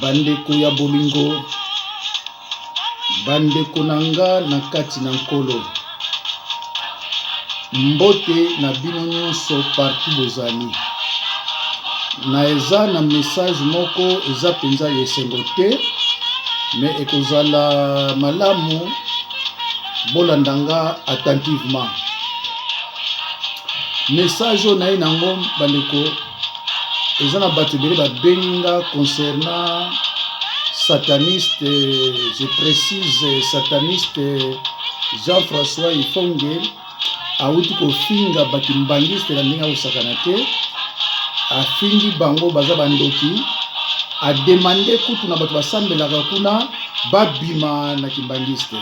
bandeko ya bolingo, bandeko nanga na kati na nkolo, mbote na bino nyonso partout bozali. Na eza na message moko eza penza yesengo te, mais ekozala malamu bolandanga attentivement. Message na nango bandeko eza na bato bele babenga concernant sataniste, je précise sataniste Jean-François Ifonge auti kofinga bakimbangiste na ndenge kosakana te, afingi bango baza bandoki, a demandé kutu na bato basambelaka kuna babima na kimbangiste.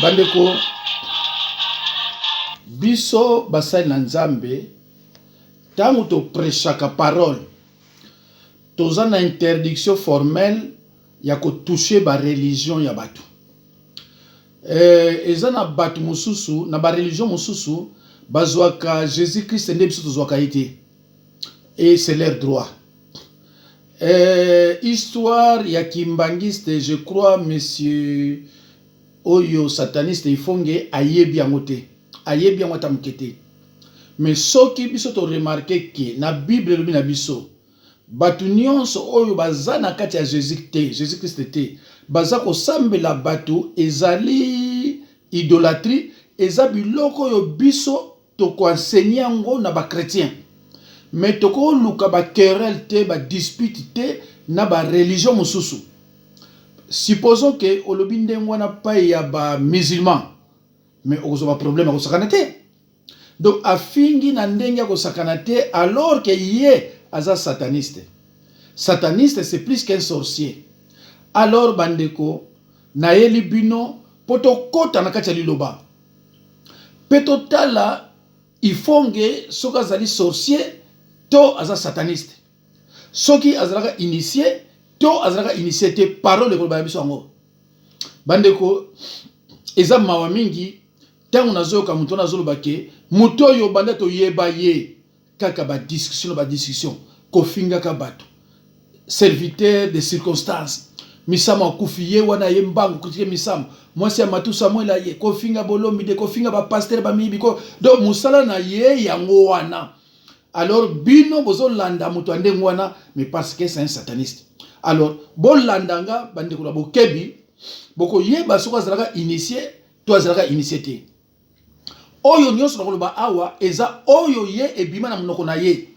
Bandeko biso basali na Nzambe tango to prêchaka parole toza na interdiction formelle ya ko toucher ba religion ya bato. Eza na bato mususu na ba religion mususu bazwaka Jésus Christ nde biso tozwaka ite, et c'est leur droit. Histoire ya kimbangiste, je crois monsieur oyo sataniste Ifonge ayebi yango te, ayebi yango tamkete. Mais soki biso to remarquer que na Bible lobi na biso batu nyonso oyo baza na kati ya Jésus Christ te, baza kosambela batu ezali idolâtrie, eza biloko oyo biso to ko enseigner yango na ba chrétien. Mais to ko luka ba querelle te, ba dispute te na ba religion mususu. Supposons que olobi ndengo na pa ya ba musulman, mais ozo ba problème ko sakana te. Donc afingi na ndenge ko sakana te, alors que yé aza sataniste. Sataniste c'est plus qu'un sorcier. Alors bandeko na yeli bino poto kota na kati ya liloba. Peto tala Ifonge soki azali sorcier to aza sataniste. Soki azalaka initié to azalaka initié te, parole ko ba biso yango. Bandeko eza mawa mingi tango nazoyoka muto nazoloba ke muto oyo banda to yeba ye kaka ba discussion kofinga ka bato serviteur de circonstances misama kufiye wana ye mbangu kutike misama mwasi ya matusa mwela ye kofinga bolomi de kofinga ba pasteur ba mibi ko do musala na ye yango wana. Alors bino bozo landa muto ande wana, mais parce que c'est un sataniste. Alors bon landanga bande ko la bokebi boko yeba soko azalaka initié to azalaka initié. Oyo nyonso na koloba awa eza oyo ye ebima na monoko na ye.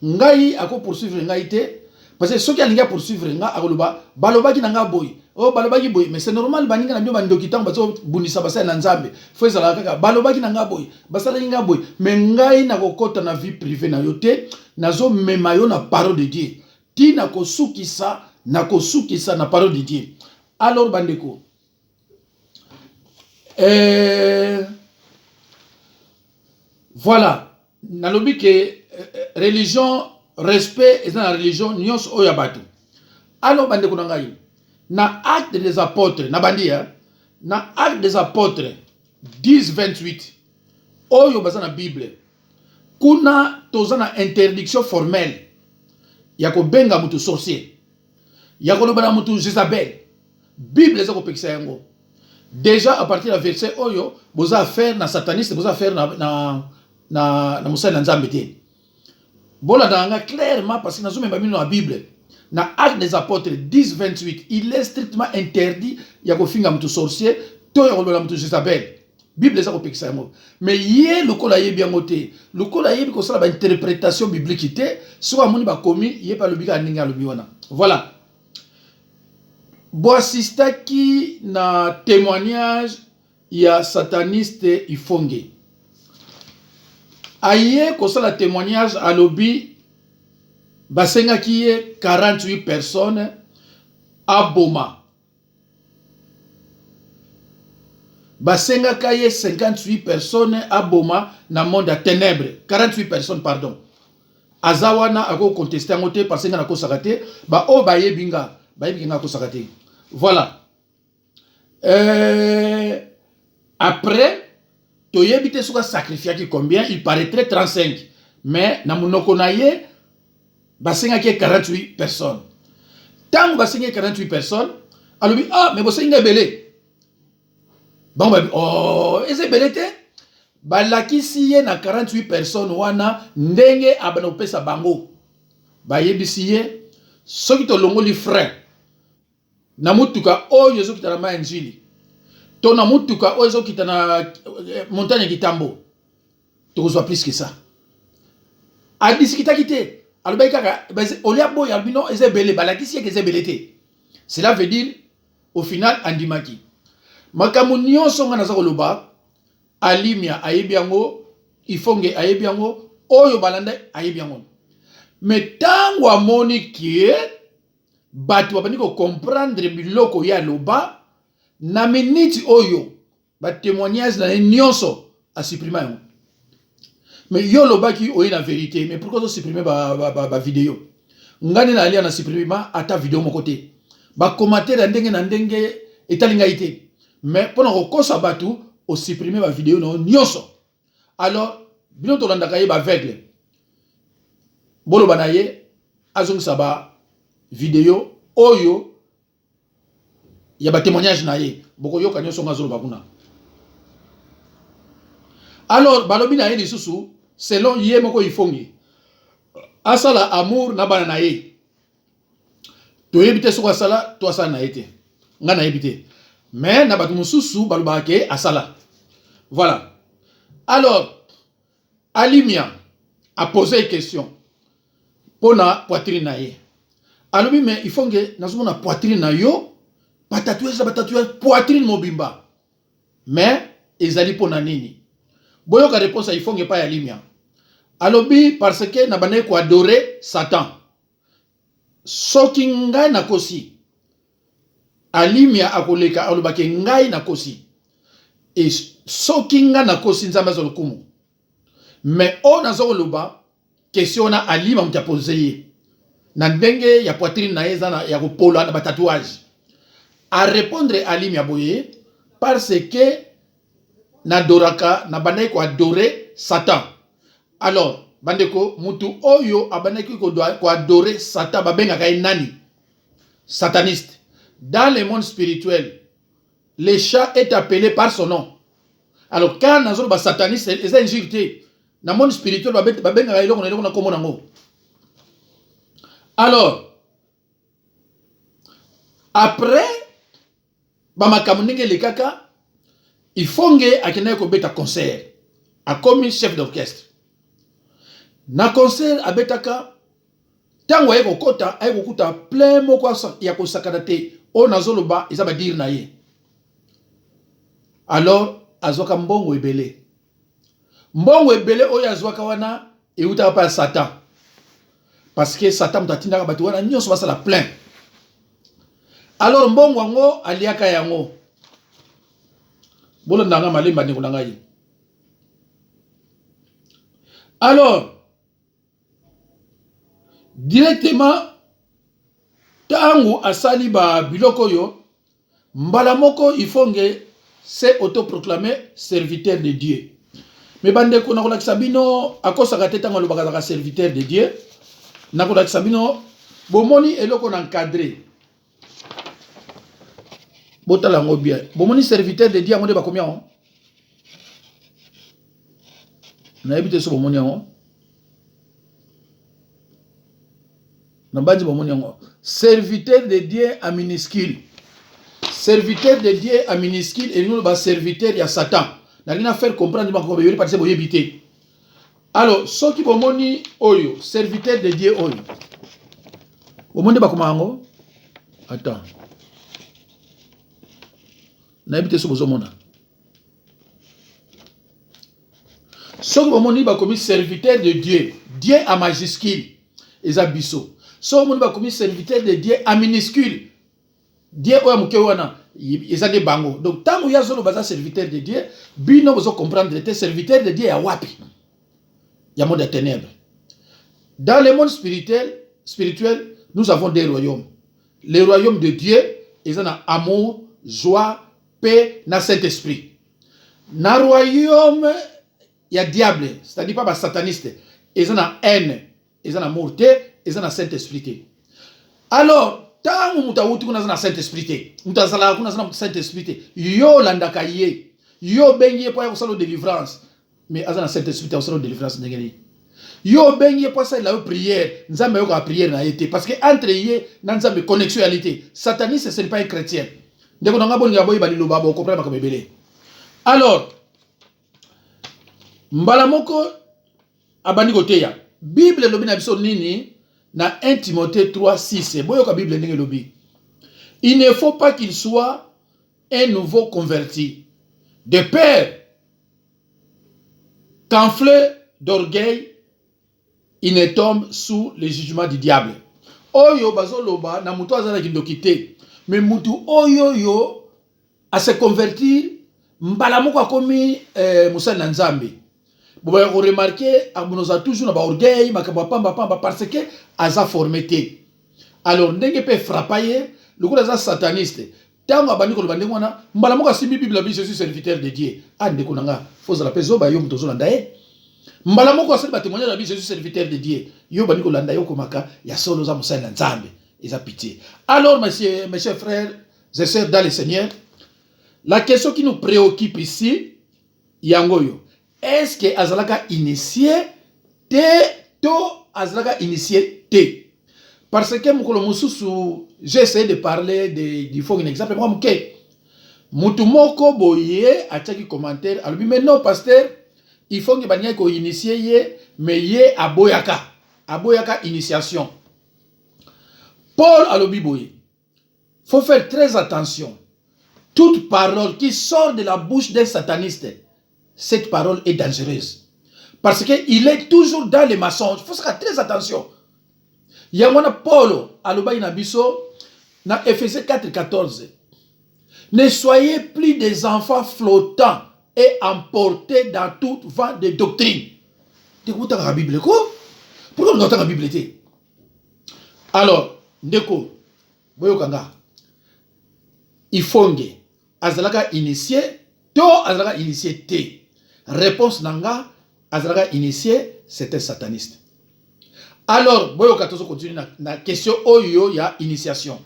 Ngai ako poursuivre ngai te, parce que soki alinga poursuivre nga akoloba balobaki na nga boy. Oh balobaki boy, mais c'est normal baninga na bio bandoki tango bazo bundisa basala na Nzambe. Faut ezala kaka balobaki na nga boy, basala nga boy. Mais ngai na kokota na vie privée na yo te, nazo mema yo na parole de Dieu. Ti na kosukisa na parole de Dieu. Alors bandeko voilà, nalobi que religion, respect est dans la religion nyos oyabatu. Alors bande ko ngai na acte des apôtres na bandia na acte des apôtres 10:28 oyo baza na Bible kuna toza na interdiction formelle ya ko benga mutu sorcier, ya ko lobana mutu Jézabel. Bible eza ko pekisa yango. Déjà à partir du verset oyo boza affaire na sataniste, boza affaire na musala Nzambe te. Bola danga clairement parce que nazo memba mino na Bible. Na acte des apôtres 10:28, il est strictement interdit ya ko finga mutu sorcier to ya ko lobana mutu Jézabel. Bible eza ko pekisa yango. Mais yé lokola yebi yango te. Lokola yebi ko sala ba interprétation biblique te, so amoni ba komi yé pa lobika ninga lobi wana. Voilà. Bo assistaki na témoignage ya sataniste Ifonge. Aye kosala témoignage à lobby basenga ki ye 48 personnes à Boma. Basenga kaye 58 personnes à Boma na monde à ténèbres. 48 personnes pardon. Azawana ako contester ngote parce que na ko sakate ba o baye binga binga ko sakate. Voilà. Après, tu as sacrifié combien? Il paraîtrait 35. mais na monoko na ye basengaki 48 personnes. Tant basengaki 48 personnes, alobi ah mais bosenga belé. Bon ba oh eze belé te. Balakisi ye na 48 personnes wana ndenge abana opesa bango. Bayebisi ye soki to longoli frère na mutuka oyo ezokita na manjili. To na mutuka oyo ezokita na montagne Kitambo. Tozwa plus que ça. A discuter kité. Alobay kaka olia boy albino eze belé balakisi ye ke eze belé te. Cela veut dire au final andimaki. Makamu nyonso nga naza koloba Alimia ayebiango ifonge ayebiango oyo balanda ayebiango. Mais tango amoni kie batu babandi ko comprendre biloko ya loba na minute oyo ba témoignage na nyonso a supprimer yango. Mais yo loba ki oyo na vérité mais pourquoi so supprimer ba vidéo ngani na alia na supprimer ma ata vidéo mon côté ba commentaire ndenge na ndenge etalinga ité mais pona ko kosa batu au supprimer ma vidéo non nyonso. Alors bino to landa kaye ba aveugle bolo banaye azong saba vidéo oyo ya ba témoignage na ye boko yoka nyonso ngazolo bakuna. Alors balobi na ye lisusu selon ye moko ifongi asala amour na bana na ye to yebite soko asala to asala na yete nga na yebite mais na batu mususu baloba ke asala. Voilà. Alors Alimia a posé une question pour na poitrine na ye. Alobi mais il faut que nazomona poitrine na yo batatouage poitrine mobimba mais ezali pona nini boyoka réponse il faut que pas Alimia. Alobi parce que na banaye ko adorer Satan soki ngai na kosi Alimia akoleka alobaki ngai na kosi et soki ngai na kosi nzambe azolokumu. Mais on a zoloba question na Alimia mta posé na ndenge ya poitrine na yeza na ya kopola na ba tatouage a répondre Alimia boye parce que na doraka na banaye ko adorer Satan. Alors bandeko mutu oyo abanaki ko adorer Satan babenga kai nani sataniste. Dans le monde spirituel le chat est appelé par son nom. Alors quand nazolo ba sataniste c'est injurité na monde spirituel babenga kai eloko na komona ngo. Alors après bamakamu ndenge le kaka il faut que akena ko beta concert a comme chef d'orchestre na concert abetaka tango ayeko kota ayeko kuta plein moko ya ko sakana te o nazoloba ezaba dire na ye. Alors azoka mbongo ebele oyo azwaka wana euta pa Satan parce que Satan mutatinda batu wana nyonso basala plein. Alors mbongo ngo aliaka yango bolo ndanga malemba ndeko nanga. Alors directement tango asali ba biloko yo mbala moko ifonge c'est autoproclamé serviteur de Dieu. Mais bandeko na kolakisa bino akosaka te tango lobaka serviteur de Dieu na kolakisa bino bomoni eloko na encadré botala ngo bien bomoni serviteur de Dieu ngode ba combien on na ebite so bomoni on na bandi bomoni on serviteur de Dieu en minuscule. Serviteur de Dieu en minuscule et nous ba serviteur ya Satan. Na rien à faire comprendre ma ko yori parce que boyebité. Alors ceux qui bomoni oyo serviteur de Dieu oyo bomoni ba komango attends na ebite so bozomona ceux qui bomoni ba komi serviteur de Dieu Dieu en majuscule ezabiso so bomoni ba komi serviteur de Dieu en minuscule Dieu oya muke wana ezade bango. Donc tango ya zolo baza serviteur de Dieu bino bozo comprendre te serviteur de Dieu ya wapi ya monde des ténèbres. Dans le monde spirituel nous avons des royaumes. Le royaume de Dieu ils ont amour, joie, paix na Saint-Esprit. Na royaume ya diable, c'est-à-dire pas ba sataniste. ils ont la haine, ils ont la amour, ils ont la Saint-Esprit. Alors, tant que vous avez un Saint-Esprit, vous avez un Saint-Esprit, yo landaka ye, yo benye pour avoir la délivrance, mais vous avez un Saint-Esprit pour avoir la délivrance. Yo benye pour ça la prière, nous avons la prière na été parce que entre ye, nous avons une connexualité. Sataniste, ce n'est pas un chrétien. Donc, nous avons un comprendre comme belé. Alors, mbalamoko abandi koteya. Bible lobi na biso nini na 1 Timothée 3:6. Boyoka Bible ndenge lobi. Il ne faut pas qu'il soit un nouveau converti, de peur qu'enflé d'orgueil, il ne tombe sous le jugement du diable. Oyo bazoloba na mutu azala kindokite, mais mutu oyo yo a se convertir mbalamoko akomi musali na Nzambe. Vous pouvez remarquer, nous avons toujours un orgueil, parce que aza formé. Alors, ndenge peut frapper, le coup de sataniste. Tant que vous avez dit, mbalamoka simbi Bible, je suis serviteur de Dieu. Ah, ndeko nanga, faut la peso ba yom tozo landae. Mbalamoka c'est ba témoignage je suis serviteur de Dieu. Yo bani ko landae komaka, ya solo za musali na Nzambe. Ils a pitié. Alors, mes chers frères et sœurs dans le Seigneur, la question qui nous préoccupe ici, yangoyo. Est-ce que Azalaka initié T to Azalaka initié T? Parce que j'ai essayé de parler du fond un exemple. Moi, Mutumoko boye a tchaki commentaire. Alors, mais non, pasteur, il faut que banya ko initié mais yé aboyaka. Aboyaka initiation. Paul alobi boye. Faut faire très attention. Toute parole qui sort de la bouche d'un sataniste, cette parole est dangereuse. Parce qu'il est toujours dans les mensonges. Il faut faire très attention. Il y a un Paul, aloba inabiso, dans Ephésiens 4:14. Ne soyez plus des enfants flottants et emportés dans tout vent de doctrine. Pourquoi la Bible? Pourquoi nous avons la Bible? Alors, ndeko, boyokanga, il faut que azalaka initié, to azalaka initié te. Réponse nanga, azalaka initié, c'était sataniste. Alors, boyoka tozo continue na question oyo ya initiation.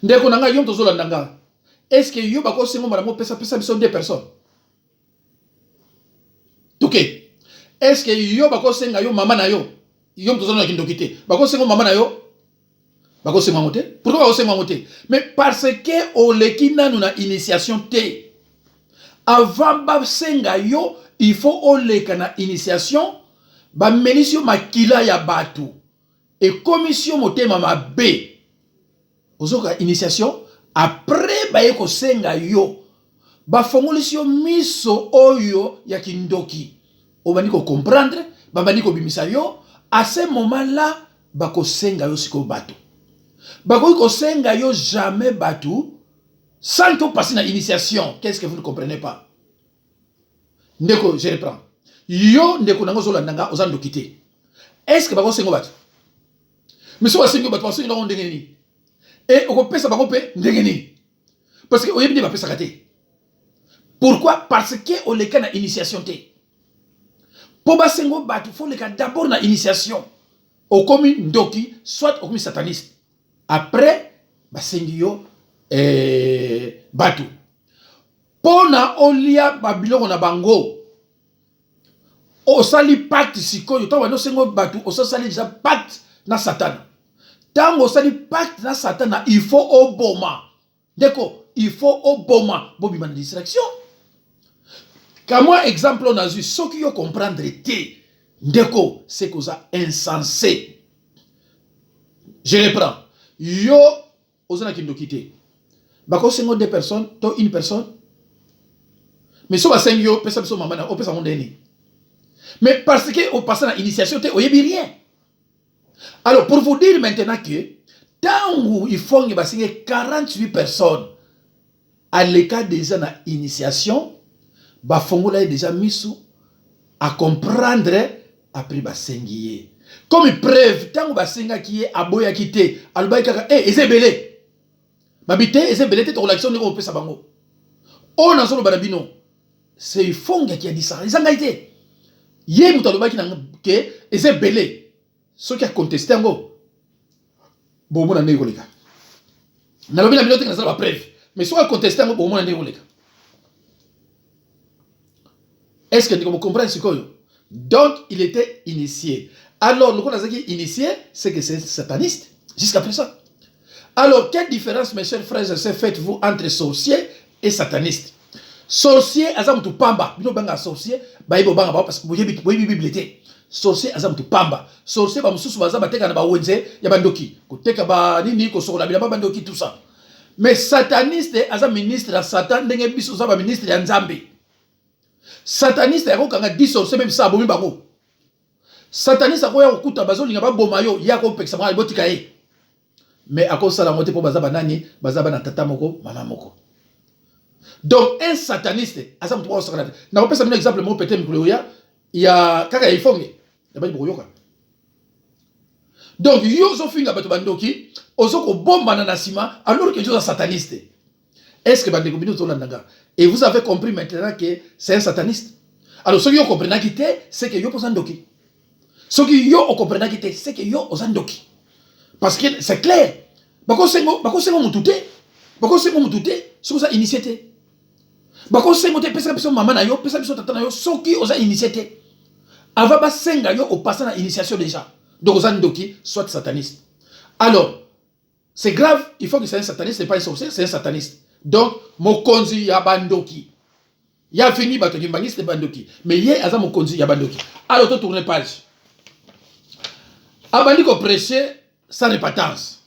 Ndeko nanga yom tozo landanga. Est-ce que yo bako sengo maramo pesa biso deux personnes? Touké. Est-ce que yo bako senga yo mama na yo? Yom tozo na kindokité. Bako sengo mama na yo? Bako sengo moté? Pourquoi bako sengo moté? Mais parce que o lekina na initiation te. Avant ba senga yo, il faut oleka na initiation, ba menisio makila ya batu. Et commission motema mabe. Ozoka initiation, après ba yeko senga yo, ba fongolisio miso oyo ya kindoki. Obani ko comprendre, ba bani ko bimisa yo, à ce moment-là, ba ko senga yo siko batu. Ba ko senga yo jamais batu. Sans que vous passiez dans l'initiation, qu'est-ce que vous ne comprenez pas? Ndeko, je reprends. Yo, ndeko nango zola nanga, ozando kite. Est-ce que bako sengo bat? Mais si vous sengo bat, vous sengo ndengeni. Et on peut ça bako pe ndengeni. Parce que oyebi de ba pesa kate. Pourquoi? Parce que on le kana initiation te. Pour ba sengo bat, il faut le kana d'abord na initiation. Au komi ndoki, soit au komi sataniste. Après, ba sengio batu. Pona olia babiloko na bango. Osali pacte sikoyo. Tawa no sengo batu. Osali déjà pacte na Satan. Tango osali pacte na Satan, il faut oboma. Deko, il faut oboma. Bobi man distraction. Kama exemple on a vu, ce qui yo comprendre te. Deko, c'est cosa insensé. Je reprends. Yo, osana kindokite. Bako sengo deux personnes, to une personne. Mais si on va yo, pesa biso mamana, on pesa mondeni. Mais parce que on passe dans l'initiation, on y rien. Alors pour vous dire maintenant que tant où il faut que basinge 48 personnes à l'écart déjà dans l'initiation, ba fongola déjà mis à comprendre après basengiye. Comme preuve, tant où basenga qui est aboya kité, alba kaka ezebele. Babité ezebele te relation ngo pesa bango. On a solo banabino. C'est Fonga qui a dit ça. Ils ont été. Yé moutalobaki na que c'est belé. Ceux qui ont contesté, bon, on a négocié. N'a pas bien que ça preuve. Mais ceux qui ont contesté, bon, on a négocié. Est-ce que vous comprenez ce que donc, il était initié. Alors, le qu'on a dit initié, c'est que c'est sataniste. Jusqu'à présent. Alors, quelle différence, mes chers frères et sœurs, faites-vous entre sorcier et sataniste? Sorcier, azam tu pamba. Bino banga sorcier, baïbo banga parce que vous avez bibliothèque. Sorcier, azam tu pamba. Sorcier, ba mususu bazaba teka na ba wenze, ya bandoki. Koteka ba nini ko sokola bila ba bandoki tout ça. Mais sataniste, azam ministre à Satan, ndenge biso zaba ministre ya Nzambe. Sataniste, yako kanga 10 sorcier même ça abomi bango. Sataniste akoya okuta bazo linga ba bomayo, yako peksa mwa botika e. Mais à cause de la montée pour bazaba nani, bazaba na tata moko, maman moko. Donc, un sataniste, n'a pas un exemple, il y a Kaka Ifonge, donc, yo zo finga bato bandoki, ozo ko bomba na nasima, alors que yo est sataniste. Est-ce que bandeko bino to landanga? Et vous avez compris maintenant que c'est un sataniste. Alors, ce que yo comprenez qui c'est que yo posandoki. Ce que yo comprenez qui c'est que yo osandoki. Parce que c'est clair. Bako sengo mutute, ce que ça initié. Bako sengo te pesa biso maman na yo, pesa biso tata na yo, soki oza initié. Ava ba senga yo au passant à initiation déjà. Donc oza ndoki soit sataniste. Alors, c'est grave, il faut que c'est un sataniste, c'est pas un sorcier, c'est un sataniste. Donc mokonzi ya bandoki. Ya fini bato kimbangiste bandoki. Mais yé aza mokonzi ya bandoki. Alors to tourner page. Abandi ko prêcher sans répétance.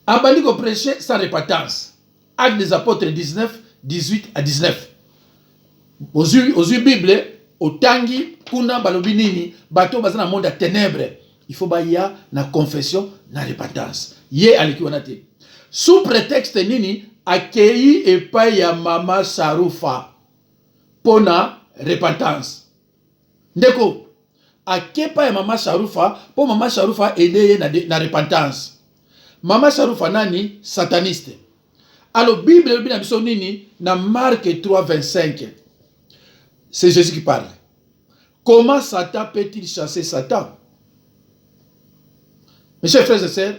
Abandi ko prêcher sans répétance. Actes des apôtres 19, 18 à 19. Aux yeux Bible, au tangi, kuna balobinini, bateau bazana monde à ténèbres. Il faut baya na confession, na répétance. Yé alikiwanate. Sous prétexte nini, accueilli et pas ya mama Sarufa. Pona répétance. Ndeko, accueilli pas ya mama Sarufa, pour mama Sarufa aider na répétance. Mama Sarufa nani, sataniste. Alors, Bible, dans Marc 3, 25, c'est Jésus qui parle. Comment Satan peut-il chasser Satan? Mes chers frères et sœurs,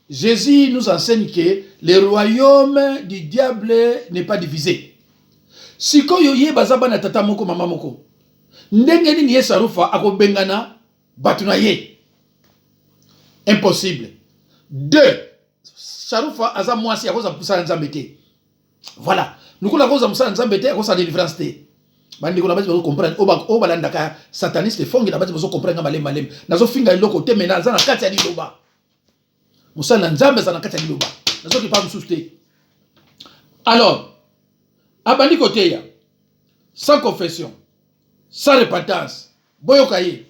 Jésus nous enseigne que le royaume du diable n'est pas divisé. Si ko yo ye bazaba na tata moko mama moko, ndenge nini ye Sarufa akobengana batuna ye. Impossible. Deux. Sarufa aza mwasi akoza pusana nzambete. Voilà. Nous kula koza musana nzambete akoza délivrance te. Bandi ko na bazi comprendre o balanda ka sataniste fongi na bazi bozo comprendre malem. Nazo finga loko te mena za na kati ya liloba. Musana nzambe za na kati ya liloba. Nazo ki pa mususte. Alors, abandi kote ya sans confession, sans repentance, boyoka ye.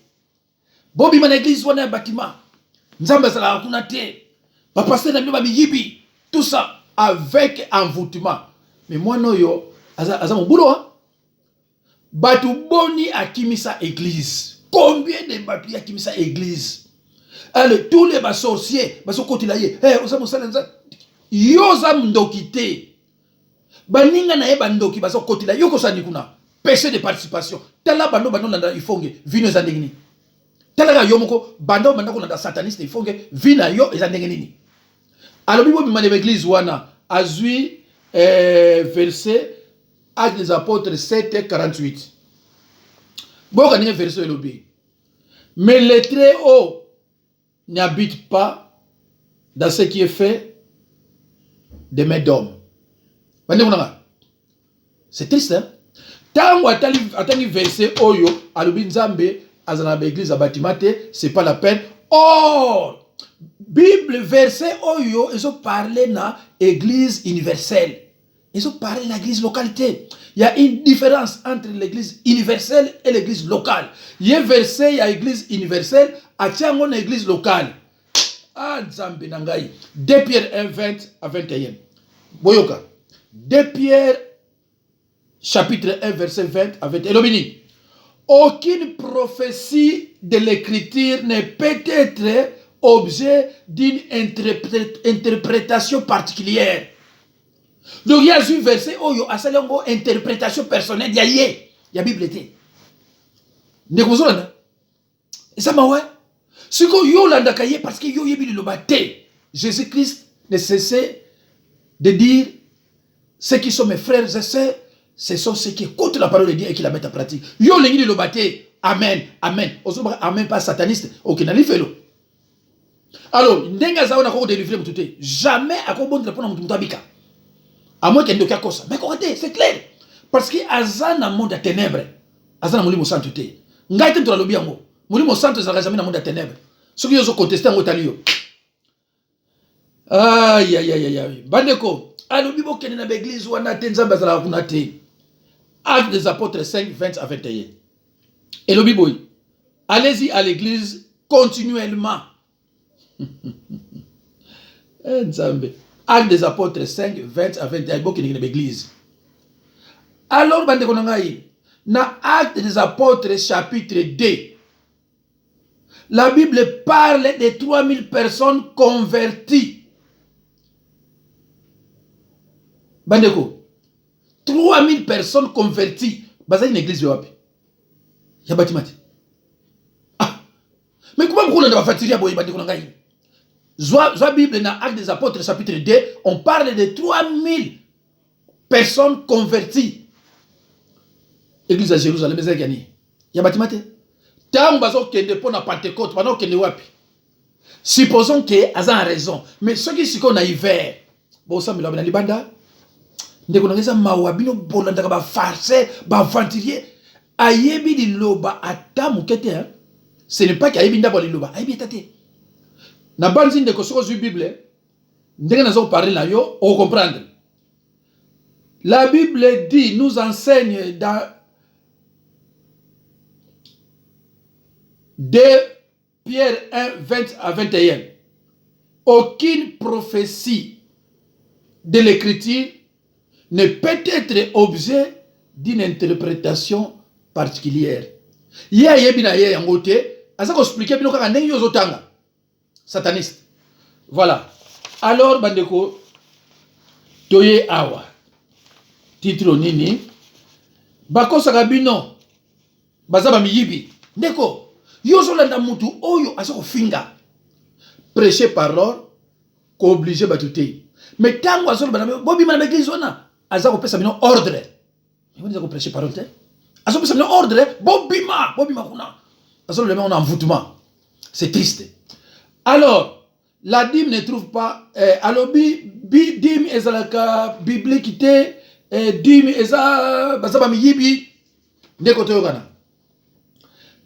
Bobi mana église wana bâtiment. Nzambe za la kuna te. Pasteur na biyibi, tout ça avec envoûtement. Mais moi no yo aza mon boulot hein. Batu boni akimisa église. Combien de batu akimisa église? Alors tous les sorciers, baso kotila ye. Oza mosala nza. Yo za ndokité. Baninga na ye bandoki baso kotila yo ko sani kuna. Péché de participation. Tala bando na ifonge vino za ndengini. Tala yo moko bando ko na sataniste ifonge vina yo eza ndengini. Alors, Bible de l'église wana azui verset Actes des apôtres 7 48. Bon, quand il y a verset lobby. Mais le très haut n'habite pas dans ce qui est fait de mains d'hommes. C'est triste, hein? Tant attali verset oyo alobi nzambe azana ba église abatimate, c'est pas la peine. Or Bible verset oyo ils ont parlé na église universelle. Ils ont parlé de l'église localité. Il y a une différence entre l'église universelle et l'église locale. Il y a un verset, il y a l'église universelle, à tiangon église locale. Ah, Nzambe nangai. 2 Pierre 1, 20 à 21. Boyoka. 2 Pierre chapitre 1, verset 20 à 21. Elobini. Aucune prophétie de l'écriture ne peut être objet d'une interprétation particulière. Donc il y a un verset où il y a une interprétation personnelle. Il y a la Bible. ndeko bozolanda eza mawe siko yo landaka ye parce que yo yebi liloba te. Jésus Christ ne cessait de dire ceux qui sont mes frères et sœurs, ce sont ceux qui écoutent la parole de Dieu et qui la mettent en pratique. Yo lengi liloba te. Amen, amen. Ozoba amen pas sataniste. Ok, nali felo. Alors, ndenga zaona ko délivrer mututé. Jamais akobondela pona mutu abika. À moins qu'il y ait un cosa. Mais regardez, c'est clair. Parce que Azana monde de ténèbres. Azana molimo santo te. Ngai te to lobi yango. Molimo santo za jamais na monde de ténèbres. Ce qui ont contesté en Otalio. Aïe aïe aïe aïe. Bandeko, alobi bo kene na l'église wana te nzamba za la kuna te. Actes des apôtres 5 20 à 21. Et lobi boy. Allez-y à l'église continuellement. Nzambe. Actes des apôtres 5, 20 à 21, il y a l'église. Alors, dans Actes des apôtres chapitre 2, la Bible parle de 3000 personnes converties. Bandeko, 3000 personnes converties. Baza une église de wapi. Ya batimati. Ah. Mais comment vous avez fait boy bandeko nangai? La Bible dans Actes des apôtres chapitre 2, on parle de 3000 personnes converties. Église à Jérusalem, mais il y a batimate. Tant bazo kende pour la Pentecôte, pendant kende wapi. Supposons que Azan a raison, mais ceux qui sont naïfs, bon ça me l'a bien libanda. Ndeko nangeza mawabino bolanda ba farce, ba ventilier, ayebi di loba atamu kete hein. Ce n'est pas qu'ayebi ndabo di loba, ayebi tate. Na banzi ndeko soko zu Bible, ndenge nazo parler là yo, on comprendre. La Bible dit, nous enseigne dans 2 Pierre 1, 20 à 21. Aucune prophétie de l'écriture ne peut être objet d'une interprétation particulière. Ya yebina ya yangote, asa ko expliquer bino kaka ndenge yo zotanga. Sataniste. Voilà. Alors bandeko toye awa. Titre nini? Bako sakabino. Bazaba miyibi. Ndeko yozo landa mutu oyo asa ko finga. Prêcher parole ko obligé batute. Mais tango azolo bana bobi mana l'église ona asa ko pesa bino ordre. Ils vont prêcher parole te. Asa ko pesa bino ordre bobi ma kuna. Azolo le on envoûtement. C'est triste. Alors, la dîme ne trouve pas. Alors, dîme est la biblique, dîme est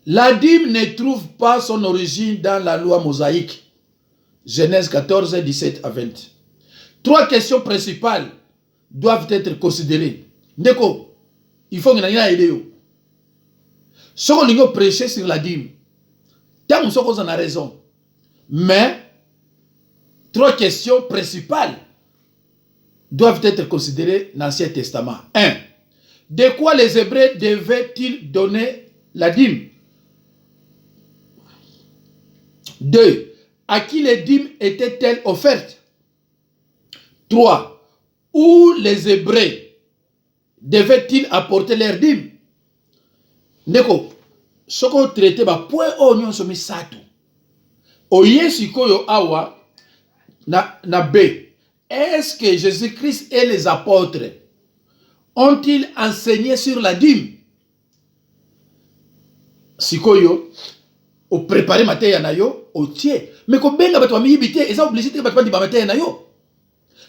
la dîme ne trouve pas son origine dans la loi mosaïque. Genèse 14, 17 à 20. 3 questions principales doivent être considérées. Ndeko, il faut que nous ayons ce qu'on a prêché sur la dîme. Tant que nous avons raison. Mais 3 questions principales doivent être considérées dans l'Ancien Testament. 1. De quoi les Hébreux devaient-ils donner la dîme? 2. À qui les dîmes étaient-elles offertes? 3. Où les Hébreux devaient-ils apporter leurs dîmes? Neko, ce qu'on traite, point oignon somi sato. Oye sikoyo awa na B. Est-ce que Jésus-Christ et les apôtres ont-ils enseigné sur la dîme? Sikoyo o préparé matin na yo o tie. Mais ko benga bato amibité eza obligé te bato bandi ba matin na yo.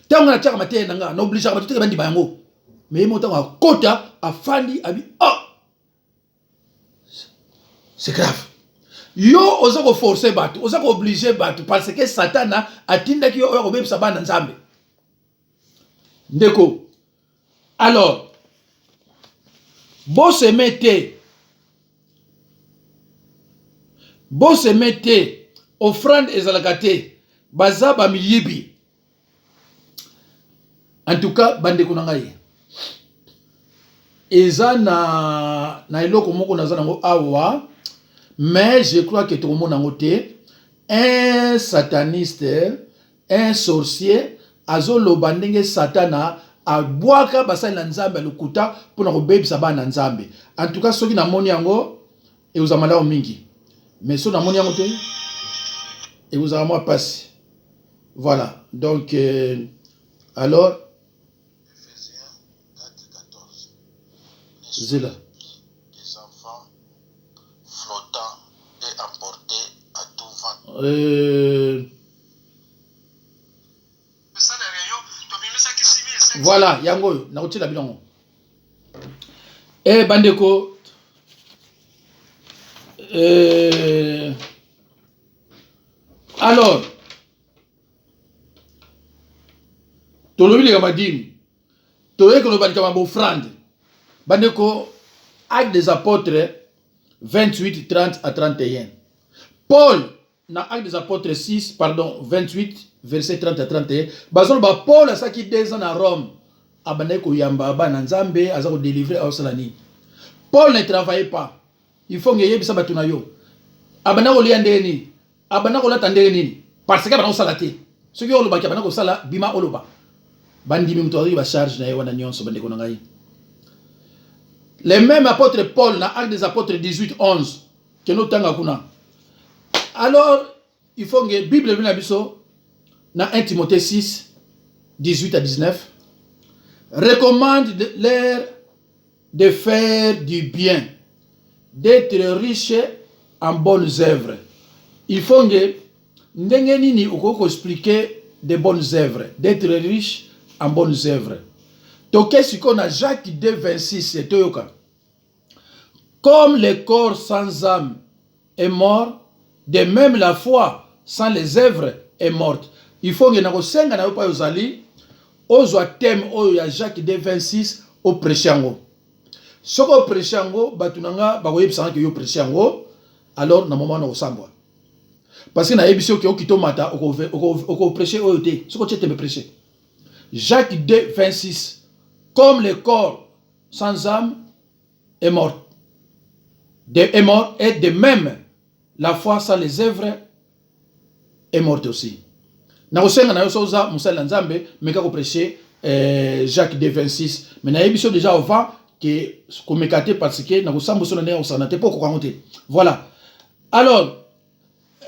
Tango na tchaka matin na nga na obligé bato te bandi ba yango. Mais monta a kota afandi abi oh. C'est grave. Yo oza ko forcer bato, oza ko obliger bato parce que Satan a tinda ki yo ko bebisa bana nzambe. Ndeko. Alors, bo se mette offrande ezalakate bazaba miyibi. En tout cas, bandeko na ngai. Eza na eloko moko naza nango awa. Mais je crois que tout le monde a noté un sataniste, un sorcier, azolo bandenge satana, a boaka basai na nzambe lukuta pour na bébé saba na nzambe. En tout cas, ceux qui na moni yango, et vous amala au mingi. Mais sur la monnaie et vous avez moi passé. Voilà. Donc, alors. Ephésiens 4:14. C'est là. Des enfants flottants et emportés à tout vent. Voilà, yango, na uti la bilongo. Bandeko. Alors, tolobi le gamadimi. Tolobi que le bandika offrande. Bandeko, Actes des Apôtres 28, 30 à 31. Paul, dans Actes des Apôtres 6, pardon, 28, verset 30 à 31. Bazon ba Paul a ça qui 2 ans à Rome. Abaneko yamba ba nanzambe a ça délivrer à Osalani. Paul ne travaillait pas. Il faut que yebisa batuna yo. Abanako liandeni. Abanako latandeni. Parce que abanako salate. Ce qui oloba ki abanako sala bima oloba. Bandimi mtori ba charge na wana nyonso bandeko ngai. Les mêmes apôtres Paul, dans Actes des Apôtres 18, 11, que nous avons. Alors, il faut que la Bible, dans 1 Timothée 6, 18 à 19, recommande leur de faire du bien, d'être riche en bonnes œuvres. Il faut que nous expliquer de bonnes œuvres, d'être riche en bonnes œuvres. Donc, qu'est-ce qu'on a Jacques 2, 26, c'est Toyoka. Comme le corps sans âme est mort, de même la foi sans les œuvres est morte. Il faut que nous senga na pas yozali ozwa thème oyo ya Jacques 2, 26 au prêchango. Soko prêchango batunanga bakoyebisanga ke yo prêchango alors na moment na osambwa. Parce que na yebisio ke okitomata oko prêcher oyo te. Soko tete me prêcher. Jacques 2, 26. Comme le corps sans âme est mort. Est mort, et de même, la foi sans les œuvres est morte aussi. Na osenga na yosoza musala nzambe meka ko prêcher Jacques 2, 26. Mais na yebisio déjà avant que komekate parce que na kosambo sona ne osanate poko kangote. Voilà. Alors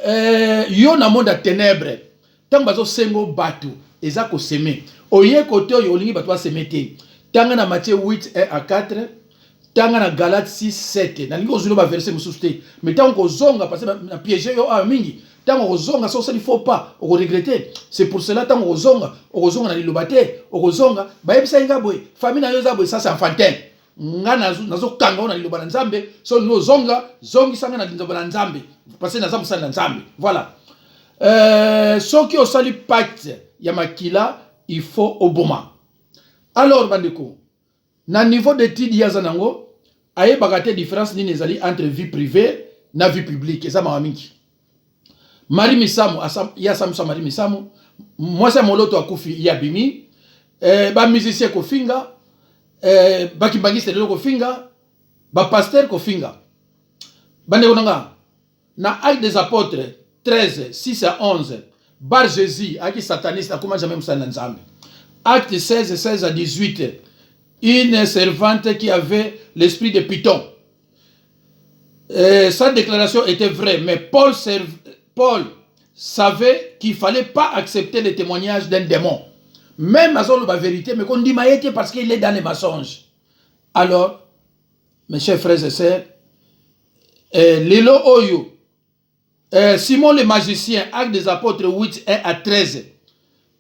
yo na monde à ténèbres. Tant bazo sengo batu eza ko semer. Oye kote oyo olingi batu ba semete. Tanga na Matthieu 8, 1 à 4, tanga na Galates 6, 7. Na lingo zulo ba verset mususte. Mais tant qu'on zonga parce que na piéger yo a mingi. Tant qu'on zonga ça il faut pas, on regretter. C'est pour cela tant qu'on zonga na lilobate, on zonga ba yebisa inga boy. Famille na yo za boy ça c'est enfantin. Nga nazo kanga na liloba nzambe, so no zonga, zongi sanga na liloba nzambe. Parce que na zamu sala nzambe. Voilà. Soki osali pacte ya makila, il faut oboma. Alors, bandeko, na niveau d'étude yazanango, aye bagate différence ni nezali entre vie privée na vie publique. Et ça m'a mingi. Marie Misamu, ya Samusa Marie Misamu, moi c'est moloto akufi ya bimi, ba musicien kofinga, ba kimbangiste lelo kofinga, ba pasteur kofinga. Bandeko nanga, na Actes des Apôtres 13, 6 à 11, Bar Jésus, aki sataniste, akuma jamais musala nzambe. Acte 16, 16 à 18, une servante qui avait l'esprit de Python. Sa déclaration était vraie, mais Paul savait qu'il ne fallait pas accepter le témoignage d'un démon. Même à la vérité, mais qu'on dit maïté parce qu'il est dans les mensonges. Alors, mes chers frères et sœurs, Lilo Oyo, Simon le magicien, Acte des Apôtres 8, 1 à 13,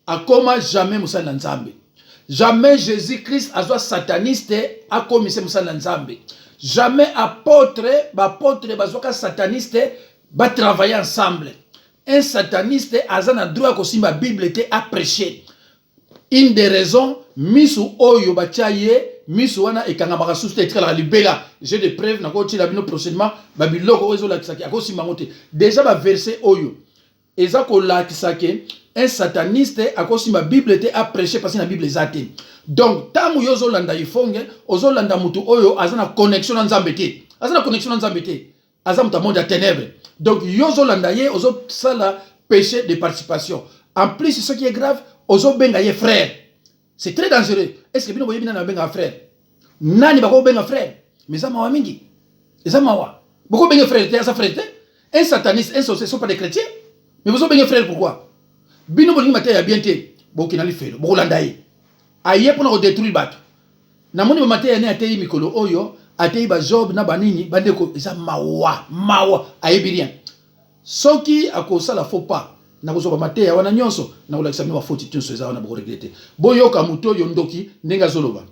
a comment jamais Moussa Nzambe. Jamais Jésus-Christ a soit sataniste a commis Moussa Nzambe. Jamais apôtre bazoka sataniste va travailler ensemble. Un sataniste a un droit que la Bible était à prêcher. Une des raisons, misu oyo bachaye, misu wana ekangama suste etra la libela. J'ai des preuves na ko ti la bino prochainement babiloko ozo la kisaki akosi mangote. Déjà ba verset oyo. Eza ko la kisake un sataniste akosi ma Bible était à prêcher parce que la Bible ezate. Donc tamu yozo landa ifonge, ozo landa mutu oyo azana connexion na Nzambe te. Azana connexion na Nzambe te. Azana mutu monde à ténèbres. Donc yozo landa ye ozo sala péché de participation. En plus ce qui est grave, ozo benga ye frère. C'est très dangereux. Est-ce que bino boyebi na benga frère? Nani bako benga frère? Mais ça mawa mingi. Ça mawa. Beaucoup de frères, ça frère, un sataniste, un sorcier, ce ne sont pas des chrétiens. Mais vous avez frère, pourquoi? Bino bolingi maté ya bien te, boki na lifelo, bolandaye. Aye pour nous détruire bato. Na moni maté ya ne atei mikolo oyo, atei ba job na banini, bandeko eza mawa, aye bien. Soki akosa la faux pas, na kozo ba maté ya wana nyonso, na kola examiner ba faute tunso eza wana bo regretter. Boyo ka muto yo ndoki ndenga zoloba.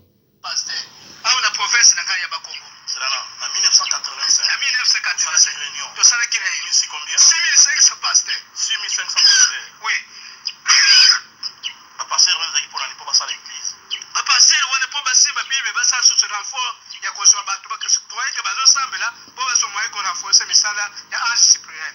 Pasteur, au na province na ya ba Congo. C'est là en 1985. En 1985. Tu sais qu'il est ici combien? 6500 pasteurs. 6500 pasteurs. Oui. Le pasteur on a dit pour aller pour passer à l'église. Le pasteur on est pour passer ma bible ba ça sur renfort ya ko so ba to ba que ba zo sambela pour ba so mo ko renforcer misala ya ange cyprien.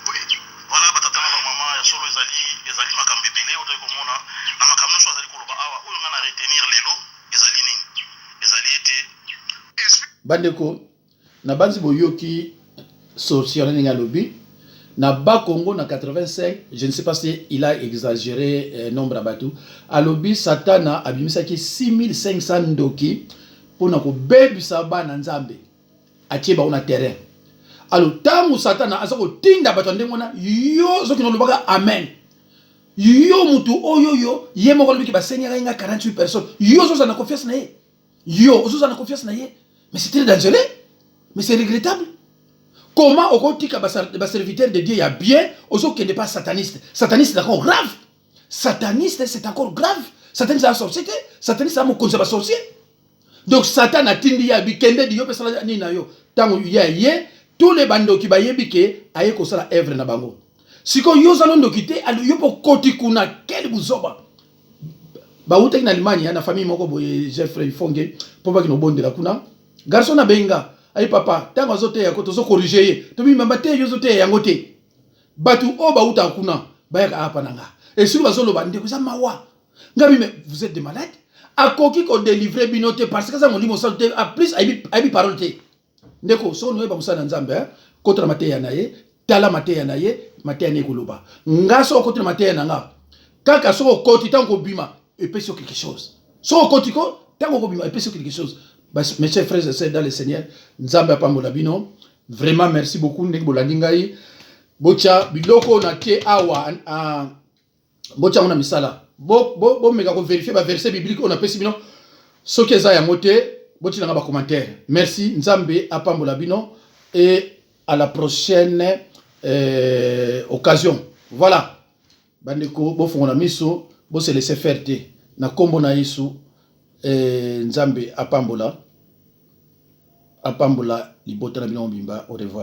Oui. Voilà batata na maman ya solo ezali makambe belé oto ko mona na makamno so ezali ko loba awa oyo ngana retenir lelo ezali nini ezali ete bandeko na banzi boyoki sorcier na lobby na bas Congo na 85, je ne sais pas si il a exagéré nombre abatou à lobby satana abimisaki 6500 ndoki pour na ko bebisa bana nzambe atie ba na terrain. Alors tangu satana azako tinda bato ndengona yo zoki no lobaka amen. Yo mutu oyo ye moko lobiki ba seigneur nga 48 personnes. Yo zo na confiance na ye. Yo zo na confiance na ye. Mais c'est très dangereux. Mais c'est regrettable. Comment au quotidien bas serviteur de Dieu il y a bien aux qui n'est pas sataniste. Sataniste c'est encore grave. Sataniste c'est encore grave. Sataniste c'est la société. Sataniste c'est mon conseil sorcier. Donc Satan a tindi ya bikende di yo pesala ni na yo. Tango ya ye tous les bandos qui baye bike aye ko sala œuvre na bango. Siko yo zalondo kité alu yo po koti kuna quel buzoba. Ba utek na Allemagne na famille moko boye Jeffrey Fonge po ba kino bonde la kuna. Garçon na benga ay papa tango azote ya ko tozo corriger ye. To bi mambate yo zote ya ngote. Batu o ba uta kuna bayaka apa nanga. Et sur bazolo bande ko za mawa. Ngabi mais vous êtes des malades. A koki ko délivrer binote parce que ça mon limo salte a plus ay parole te. Ndeko so no ba musana nzambe contre mateya na ye tala mateya na ye mateya ne koloba ngaso contre mateya na nga kaka so koti tango bima et peut sur quelque chose so koti ko tango ko bima et peut sur quelque chose. Mes chers frères et sœurs dans le Seigneur nzambe apambola bino vraiment merci beaucoup ndeko bolandingai bocha biloko na tie awa bocha ona misala bo meka ko vérifier ba verset biblique on a pesi bino soki eza ya moté boti na ba commentaire. Merci nzambe apambola bino et à la prochaine occasion. Voilà. Bandeko bo fongona miso bo se laisser faire te na kombo na Yesu nzambe apambola libota na bino bimba. Au revoir.